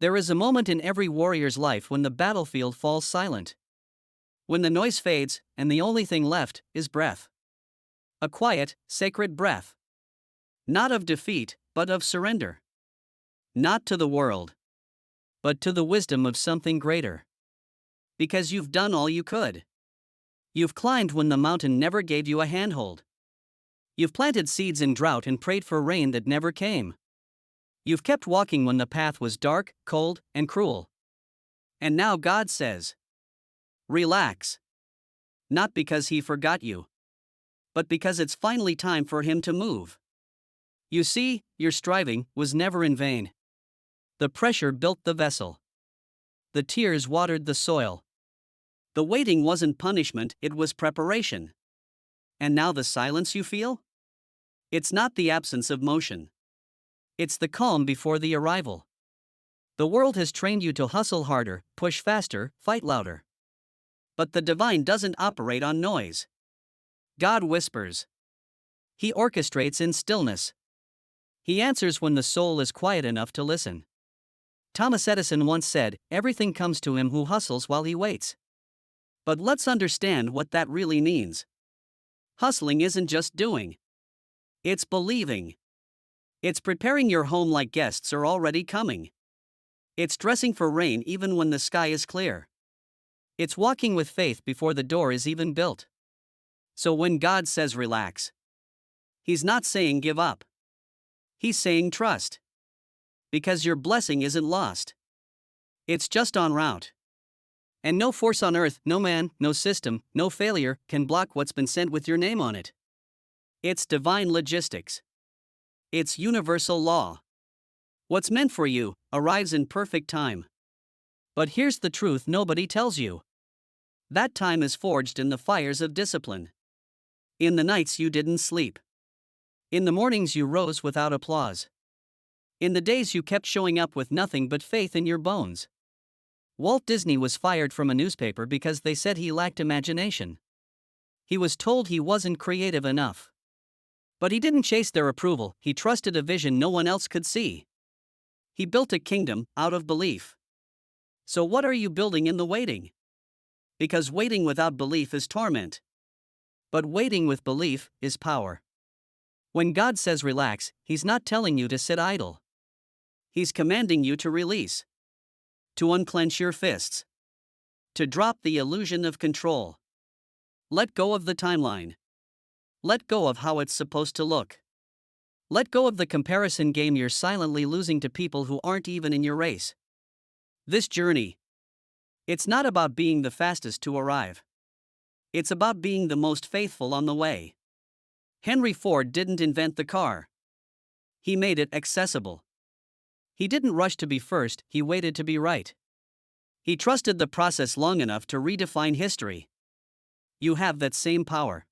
There is a moment in every warrior's life when the battlefield falls silent. When the noise fades, and the only thing left is breath. A quiet, sacred breath. Not of defeat, but of surrender. Not to the world, but to the wisdom of something greater. Because you've done all you could. You've climbed when the mountain never gave you a handhold. You've planted seeds in drought and prayed for rain that never came. You've kept walking when the path was dark, cold, and cruel. And now God says, relax. Not because He forgot you, but because it's finally time for Him to move. You see, your striving was never in vain. The pressure built the vessel. The tears watered the soil. The waiting wasn't punishment, it was preparation. And now the silence you feel? It's not the absence of motion. It's the calm before the arrival. The world has trained you to hustle harder, push faster, fight louder. But the divine doesn't operate on noise. God whispers. He orchestrates in stillness. He answers when the soul is quiet enough to listen. Thomas Edison once said, "Everything comes to him who hustles while he waits." But let's understand what that really means. Hustling isn't just doing. It's believing. It's preparing your home like guests are already coming. It's dressing for rain even when the sky is clear. It's walking with faith before the door is even built. So when God says relax, He's not saying give up. He's saying trust. Because your blessing isn't lost. It's just en route. And no force on earth, no man, no system, no failure can block what's been sent with your name on it. It's divine logistics. It's universal law. What's meant for you arrives in perfect time. But here's the truth nobody tells you. That time is forged in the fires of discipline. In the nights you didn't sleep. In the mornings you rose without applause. In the days you kept showing up with nothing but faith in your bones. Walt Disney was fired from a newspaper because they said he lacked imagination. He was told he wasn't creative enough. But he didn't chase their approval, he trusted a vision no one else could see. He built a kingdom out of belief. So what are you building in the waiting? Because waiting without belief is torment. But waiting with belief is power. When God says relax, He's not telling you to sit idle. He's commanding you to release. To unclench your fists. To drop the illusion of control. Let go of the timeline. Let go of how it's supposed to look. Let go of the comparison game you're silently losing to people who aren't even in your race. This journey, it's not about being the fastest to arrive. It's about being the most faithful on the way. Henry Ford didn't invent the car. He made it accessible. He didn't rush to be first, he waited to be right. He trusted the process long enough to redefine history. You have that same power.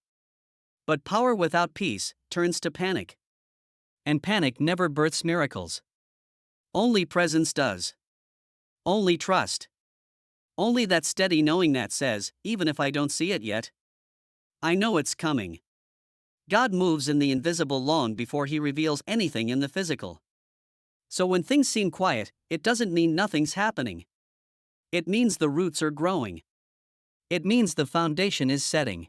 But power without peace turns to panic. And panic never births miracles. Only presence does. Only trust. Only that steady knowing that says, even if I don't see it yet, I know it's coming. God moves in the invisible long before He reveals anything in the physical. So when things seem quiet, it doesn't mean nothing's happening. It means the roots are growing. It means the foundation is setting.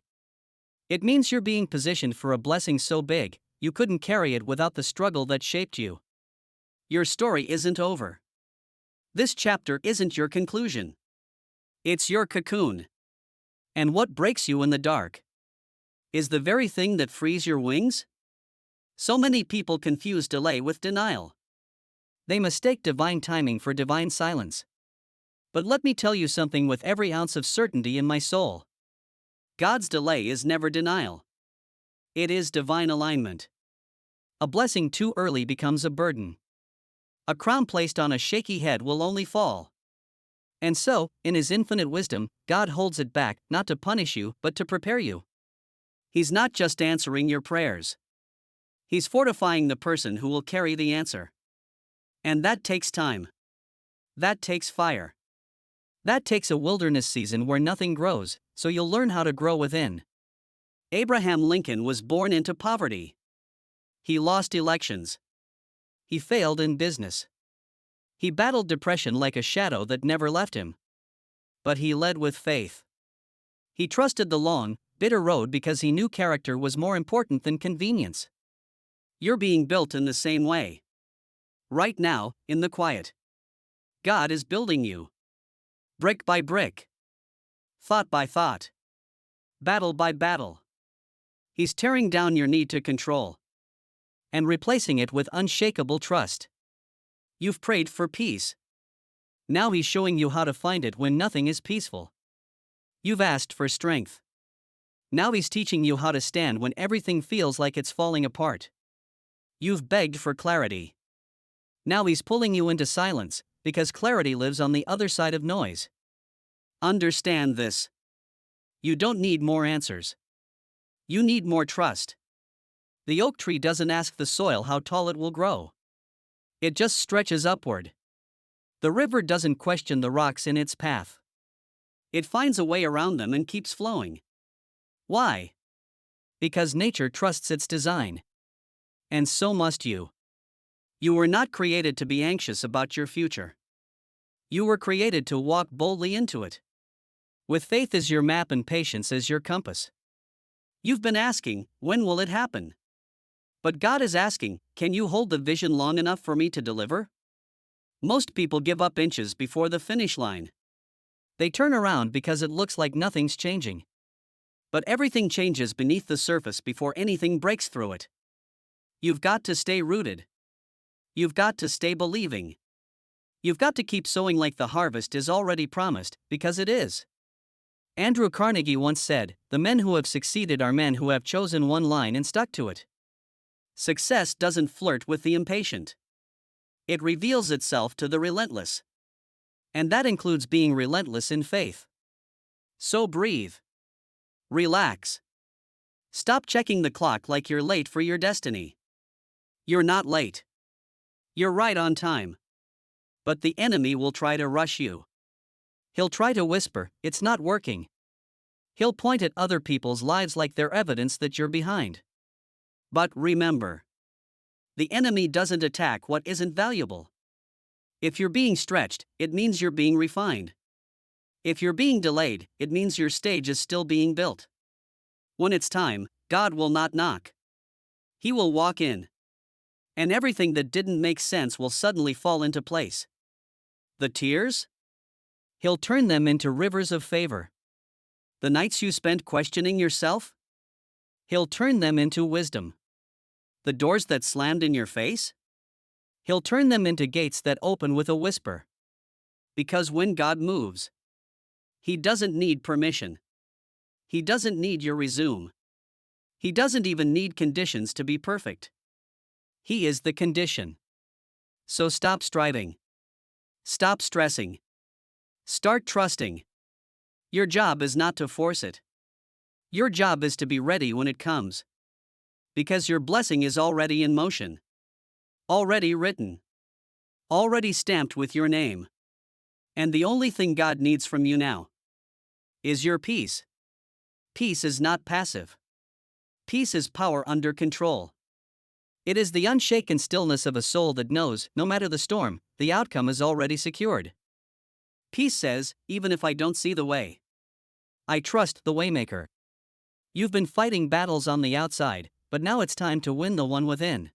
It means you're being positioned for a blessing so big, you couldn't carry it without the struggle that shaped you. Your story isn't over. This chapter isn't your conclusion. It's your cocoon. And what breaks you in the dark is the very thing that frees your wings? So many people confuse delay with denial. They mistake divine timing for divine silence. But let me tell you something with every ounce of certainty in my soul. God's delay is never denial. It is divine alignment. A blessing too early becomes a burden. A crown placed on a shaky head will only fall. And so, in His infinite wisdom, God holds it back, not to punish you, but to prepare you. He's not just answering your prayers. He's fortifying the person who will carry the answer. And that takes time. That takes fire. That takes a wilderness season where nothing grows, so you'll learn how to grow within. Abraham Lincoln was born into poverty. He lost elections. He failed in business. He battled depression like a shadow that never left him. But he led with faith. He trusted the long, bitter road because he knew character was more important than convenience. You're being built in the same way. Right now, in the quiet. God is building you. Brick by brick. Thought by thought. Battle by battle. He's tearing down your need to control and replacing it with unshakable trust. You've prayed for peace. Now he's showing you how to find it when nothing is peaceful. You've asked for strength. Now he's teaching you how to stand when everything feels like it's falling apart. You've begged for clarity. Now he's pulling you into silence, because clarity lives on the other side of noise. Understand this. You don't need more answers. You need more trust. The oak tree doesn't ask the soil how tall it will grow. It just stretches upward. The river doesn't question the rocks in its path. It finds a way around them and keeps flowing. Why? Because nature trusts its design. And so must you. You were not created to be anxious about your future. You were created to walk boldly into it. With faith as your map and patience as your compass. You've been asking, when will it happen? But God is asking, can you hold the vision long enough for me to deliver? Most people give up inches before the finish line. They turn around because it looks like nothing's changing. But everything changes beneath the surface before anything breaks through it. You've got to stay rooted. You've got to stay believing. You've got to keep sowing like the harvest is already promised, because it is. Andrew Carnegie once said, "The men who have succeeded are men who have chosen one line and stuck to it." Success doesn't flirt with the impatient. It reveals itself to the relentless. And that includes being relentless in faith. So breathe. Relax. Stop checking the clock like you're late for your destiny. You're not late. You're right on time. But the enemy will try to rush you. He'll try to whisper, "It's not working." He'll point at other people's lives like they're evidence that you're behind. But remember, the enemy doesn't attack what isn't valuable. If you're being stretched, it means you're being refined. If you're being delayed, it means your stage is still being built. When it's time, God will not knock. He will walk in. And everything that didn't make sense will suddenly fall into place. The tears? He'll turn them into rivers of favor. The nights you spent questioning yourself? He'll turn them into wisdom. The doors that slammed in your face? He'll turn them into gates that open with a whisper. Because when God moves, He doesn't need permission. He doesn't need your resume. He doesn't even need conditions to be perfect. He is the condition. So stop striving. Stop stressing. Start trusting. Your job is not to force it. Your job is to be ready when it comes. Because your blessing is already in motion. Already written. Already stamped with your name. And the only thing God needs from you now is your peace. Peace is not passive. Peace is power under control. It is the unshaken stillness of a soul that knows, no matter the storm, the outcome is already secured. Peace says, even if I don't see the way, I trust the waymaker. You've been fighting battles on the outside, but now it's time to win the one within.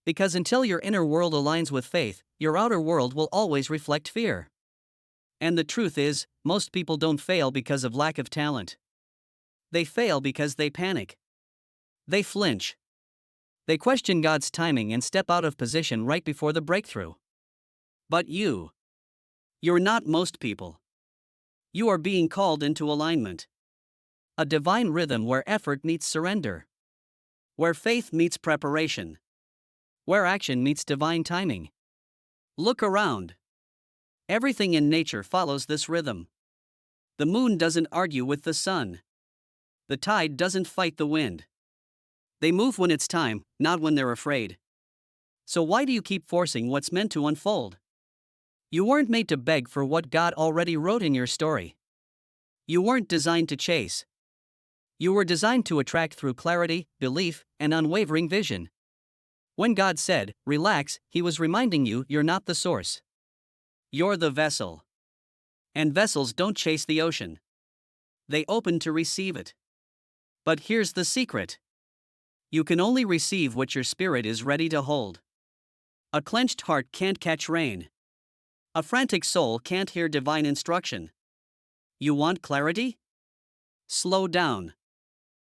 Because until your inner world aligns with faith, your outer world will always reflect fear. And the truth is, most people don't fail because of lack of talent. They fail because they panic. They flinch. They question God's timing and step out of position right before the breakthrough. But you're not most people. You are being called into alignment. A divine rhythm where effort meets surrender. Where faith meets preparation. Where action meets divine timing. Look around. Everything in nature follows this rhythm. The moon doesn't argue with the sun. The tide doesn't fight the wind. They move when it's time, not when they're afraid. So why do you keep forcing what's meant to unfold? You weren't made to beg for what God already wrote in your story. You weren't designed to chase. You were designed to attract through clarity, belief, and unwavering vision. When God said, "Relax," He was reminding you you're not the source. You're the vessel. And vessels don't chase the ocean, they open to receive it. But here's the secret: you can only receive what your spirit is ready to hold. A clenched heart can't catch rain. A frantic soul can't hear divine instruction. You want clarity? Slow down.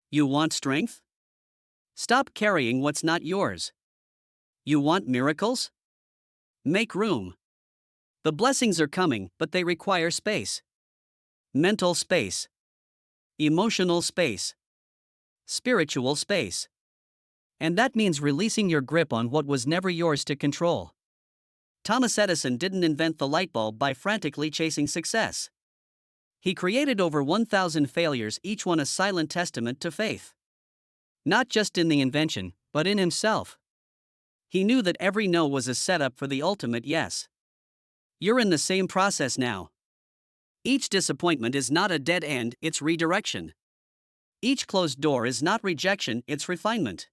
You want strength? Stop carrying what's not yours. You want miracles? Make room. The blessings are coming, but they require space. Mental space, emotional space, spiritual space. And that means releasing your grip on what was never yours to control. Thomas Edison didn't invent the light bulb by frantically chasing success. He created over 1,000 failures, each one a silent testament to faith. Not just in the invention, but in himself. He knew that every no was a setup for the ultimate yes. You're in the same process now. Each disappointment is not a dead end, it's redirection. Each closed door is not rejection, it's refinement.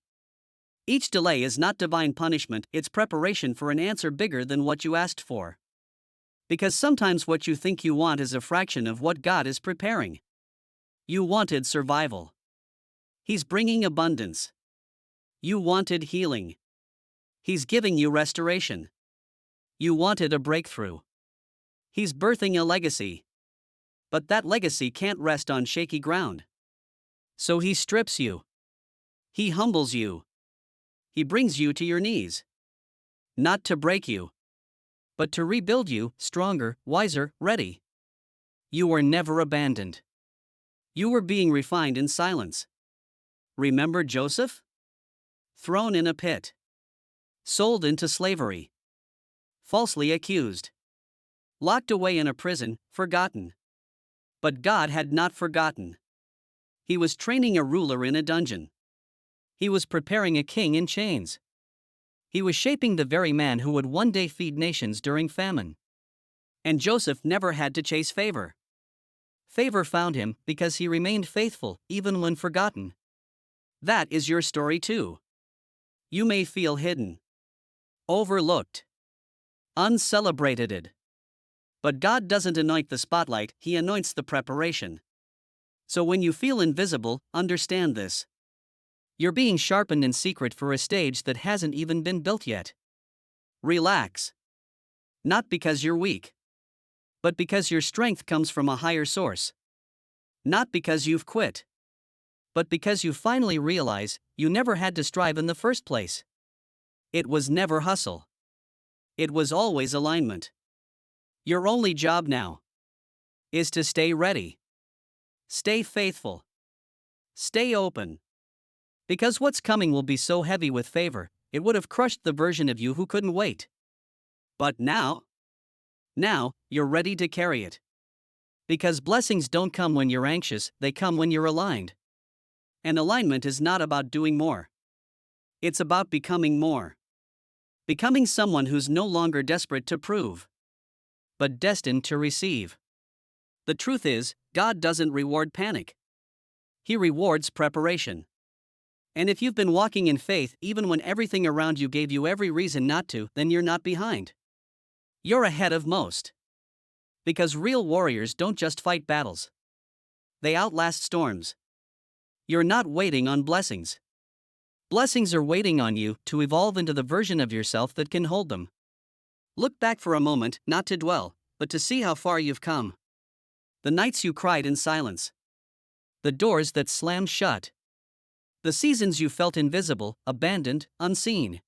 Each delay is not divine punishment, it's preparation for an answer bigger than what you asked for. Because sometimes what you think you want is a fraction of what God is preparing. You wanted survival. He's bringing abundance. You wanted healing. He's giving you restoration. You wanted a breakthrough. He's birthing a legacy. But that legacy can't rest on shaky ground. So he strips you. He humbles you. He brings you to your knees. Not to break you, but to rebuild you, stronger, wiser, ready. You were never abandoned. You were being refined in silence. Remember Joseph? Thrown in a pit. Sold into slavery. Falsely accused. Locked away in a prison, forgotten. But God had not forgotten. He was training a ruler in a dungeon. He was preparing a king in chains. He was shaping the very man who would one day feed nations during famine. And Joseph never had to chase favor. Favor found him because he remained faithful, even when forgotten. That is your story too. You may feel hidden, overlooked, uncelebrated. But God doesn't anoint the spotlight, He anoints the preparation. So when you feel invisible, understand this. You're being sharpened in secret for a stage that hasn't even been built yet. Relax. Not because you're weak, but because your strength comes from a higher source. Not because you've quit, but because you finally realize you never had to strive in the first place. It was never hustle. It was always alignment. Your only job now is to stay ready. Stay faithful. Stay open. Because what's coming will be so heavy with favor, it would have crushed the version of you who couldn't wait. But now, you're ready to carry it. Because blessings don't come when you're anxious, they come when you're aligned. And alignment is not about doing more. It's about becoming more. Becoming someone who's no longer desperate to prove, but destined to receive. The truth is, God doesn't reward panic. He rewards preparation. And if you've been walking in faith even when everything around you gave you every reason not to, then you're not behind. You're ahead of most. Because real warriors don't just fight battles. They outlast storms. You're not waiting on blessings. Blessings are waiting on you to evolve into the version of yourself that can hold them. Look back for a moment, not to dwell, but to see how far you've come. The nights you cried in silence. The doors that slammed shut. The seasons you felt invisible, abandoned, unseen.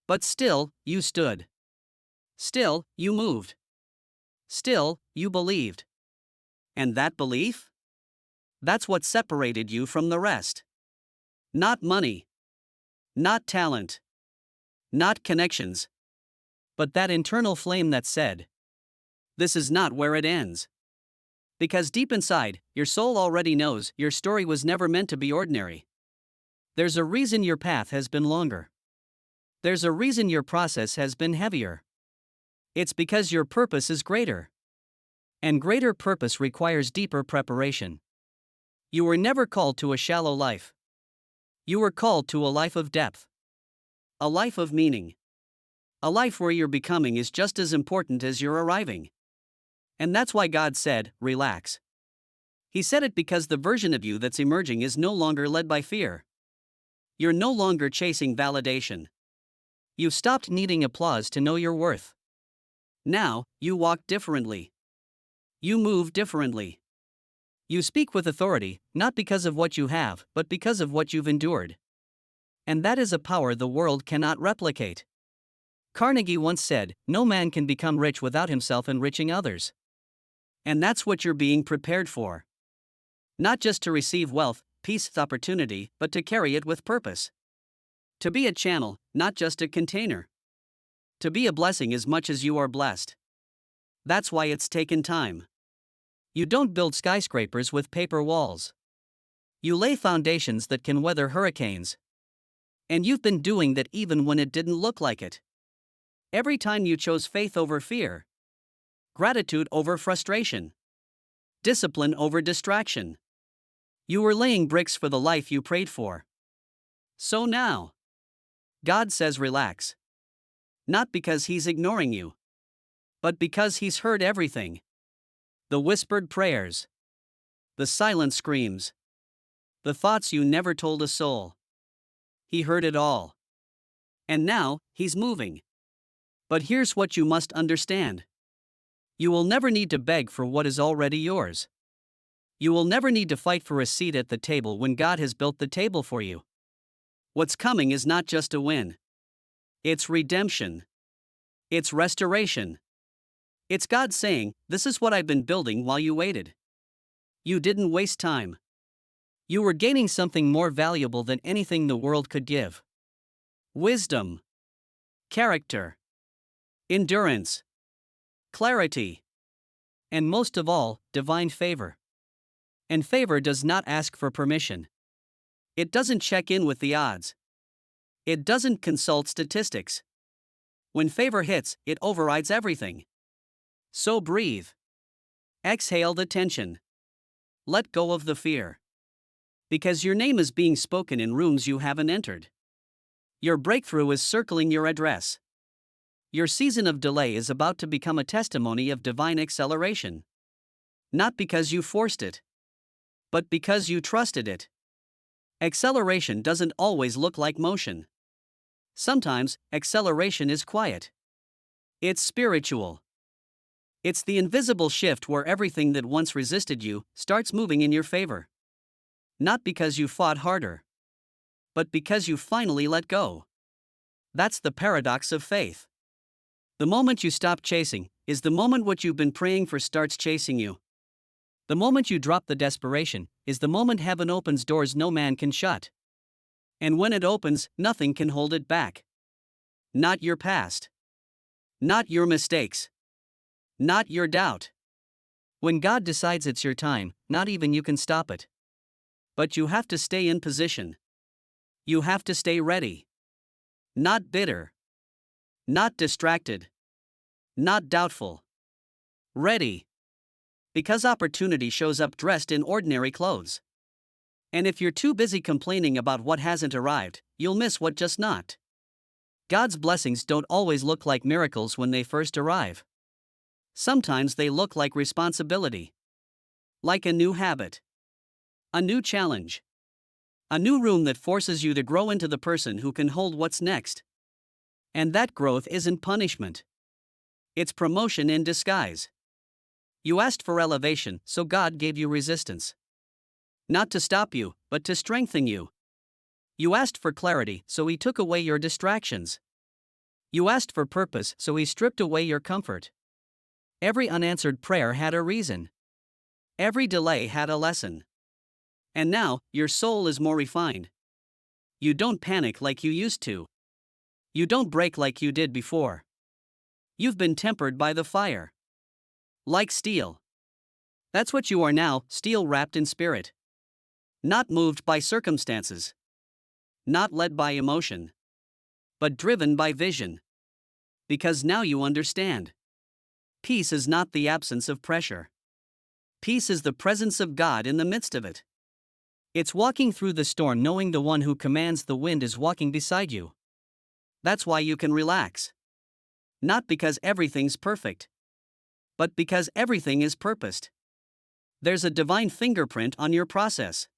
But still, you stood. Still, you moved. Still, you believed. And that belief? That's what separated you from the rest. Not money. Not talent. Not connections. But that internal flame that said, "This is not where it ends." Because deep inside, your soul already knows your story was never meant to be ordinary. There's a reason your path has been longer. There's a reason your process has been heavier. It's because your purpose is greater. And greater purpose requires deeper preparation. You were never called to a shallow life. You were called to a life of depth. A life of meaning. A life where you're becoming is just as important as your arriving. And that's why God said, relax. He said it because the version of you that's emerging is no longer led by fear. You're no longer chasing validation. You stopped needing applause to know your worth. Now, you walk differently. You move differently. You speak with authority, not because of what you have, but because of what you've endured. And that is a power the world cannot replicate. Carnegie once said, "No man can become rich without himself enriching others." And that's what you're being prepared for. Not just to receive wealth, peace, opportunity, but to carry it with purpose. To be a channel, not just a container. To be a blessing as much as you are blessed. That's why it's taken time. You don't build skyscrapers with paper walls. You lay foundations that can weather hurricanes. And you've been doing that even when it didn't look like it. Every time you chose faith over fear, gratitude over frustration, discipline over distraction, you were laying bricks for the life you prayed for. So now, God says relax. Not because He's ignoring you, but because He's heard everything. The whispered prayers, the silent screams, the thoughts you never told a soul. He heard it all. And now, He's moving. But here's what you must understand. You will never need to beg for what is already yours. You will never need to fight for a seat at the table when God has built the table for you. What's coming is not just a win. It's redemption. It's restoration. It's God saying, "This is what I've been building while you waited." You didn't waste time. You were gaining something more valuable than anything the world could give. Wisdom. Character. Endurance. Clarity. And most of all, divine favor. And favor does not ask for permission. It doesn't check in with the odds. It doesn't consult statistics. When favor hits, it overrides everything. So breathe. Exhale the tension. Let go of the fear. Because your name is being spoken in rooms you haven't entered. Your breakthrough is circling your address. Your season of delay is about to become a testimony of divine acceleration. Not because you forced it, but because you trusted it. Acceleration doesn't always look like motion. Sometimes, acceleration is quiet. It's spiritual. It's the invisible shift where everything that once resisted you starts moving in your favor. Not because you fought harder, but because you finally let go. That's the paradox of faith. The moment you stop chasing is the moment what you've been praying for starts chasing you. The moment you drop the desperation is the moment heaven opens doors no man can shut. And when it opens, nothing can hold it back. Not your past. Not your mistakes. Not your doubt. When God decides it's your time, not even you can stop it. But you have to stay in position. You have to stay ready. Not bitter. Not distracted. Not doubtful. Ready. Because opportunity shows up dressed in ordinary clothes. And if you're too busy complaining about what hasn't arrived, you'll miss what just knocked. God's blessings don't always look like miracles when they first arrive. Sometimes they look like responsibility. Like a new habit. A new challenge. A new room that forces you to grow into the person who can hold what's next. And that growth isn't punishment. It's promotion in disguise. You asked for elevation, so God gave you resistance. Not to stop you, but to strengthen you. You asked for clarity, so He took away your distractions. You asked for purpose, so He stripped away your comfort. Every unanswered prayer had a reason. Every delay had a lesson. And now, your soul is more refined. You don't panic like you used to. You don't break like you did before. You've been tempered by the fire. Like steel. That's what you are now, steel wrapped in spirit. Not moved by circumstances. Not led by emotion. But driven by vision. Because now you understand. Peace is not the absence of pressure. Peace is the presence of God in the midst of it. It's walking through the storm knowing the one who commands the wind is walking beside you. That's why you can relax. Not because everything's perfect, but because everything is purposed. There's a divine fingerprint on your process.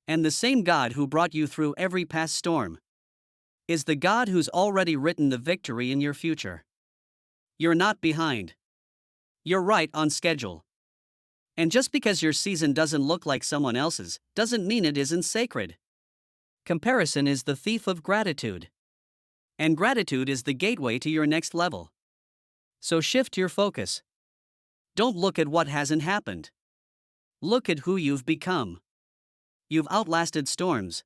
And the same God who brought you through every past storm is the God who's already written the victory in your future. You're not behind. You're right on schedule. And just because your season doesn't look like someone else's, doesn't mean it isn't sacred. Comparison is the thief of gratitude. And gratitude is the gateway to your next level. So shift your focus. Don't look at what hasn't happened. Look at who you've become. You've outlasted storms.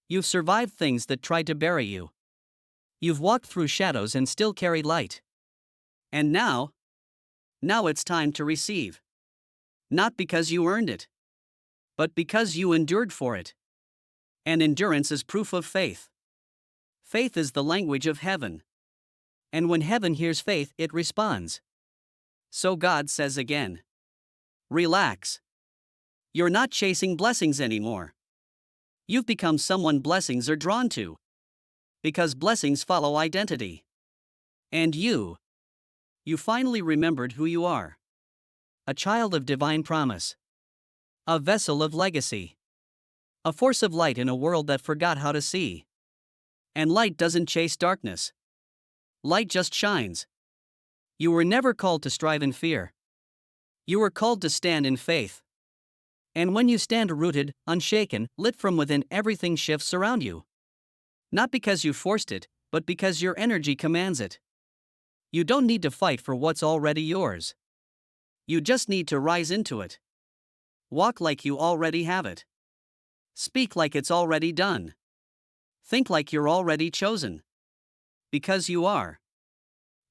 You've survived things that tried to bury you. You've walked through shadows and still carried light. And now it's time to receive. Not because you earned it, but because you endured for it. And endurance is proof of faith. Faith is the language of heaven. And when heaven hears faith, it responds. So God says again, relax. You're not chasing blessings anymore. You've become someone blessings are drawn to. Because blessings follow identity. And you finally remembered who you are. A child of divine promise. A vessel of legacy. A force of light in a world that forgot how to see. And light doesn't chase darkness. Light just shines. You were never called to strive in fear. You were called to stand in faith. And when you stand rooted, unshaken, lit from within, everything shifts around you. Not because you forced it, but because your energy commands it. You don't need to fight for what's already yours. You just need to rise into it. Walk like you already have it. Speak like it's already done. Think like you're already chosen. Because you are.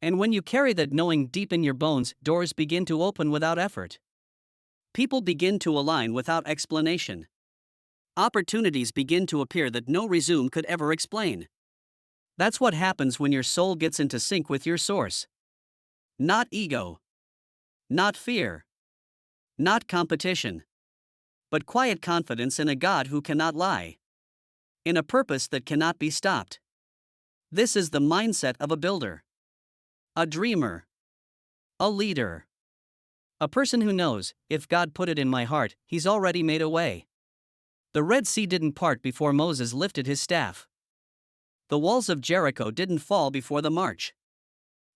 And when you carry that knowing deep in your bones, doors begin to open without effort. People begin to align without explanation. Opportunities begin to appear that no resume could ever explain. That's what happens when your soul gets into sync with your source. Not ego. Not fear. Not competition. But quiet confidence in a God who cannot lie. In a purpose that cannot be stopped. This is the mindset of a builder. A dreamer. A leader. A person who knows, if God put it in my heart, He's already made a way. The Red Sea didn't part before Moses lifted his staff. The walls of Jericho didn't fall before the march.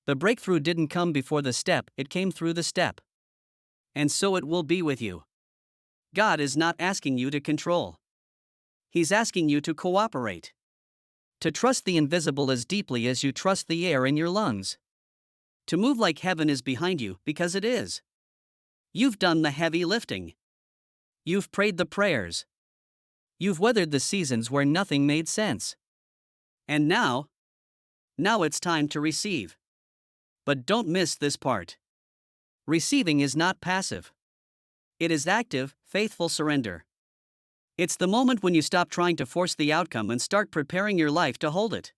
The breakthrough didn't come before the step, it came through the step. And so it will be with you. God is not asking you to control. He's asking you to cooperate. To trust the invisible as deeply as you trust the air in your lungs. To move like heaven is behind you, because it is. You've done the heavy lifting. You've prayed the prayers. You've weathered the seasons where nothing made sense. And now it's time to receive. But don't miss this part. Receiving is not passive. It is active, faithful surrender. It's the moment when you stop trying to force the outcome and start preparing your life to hold it.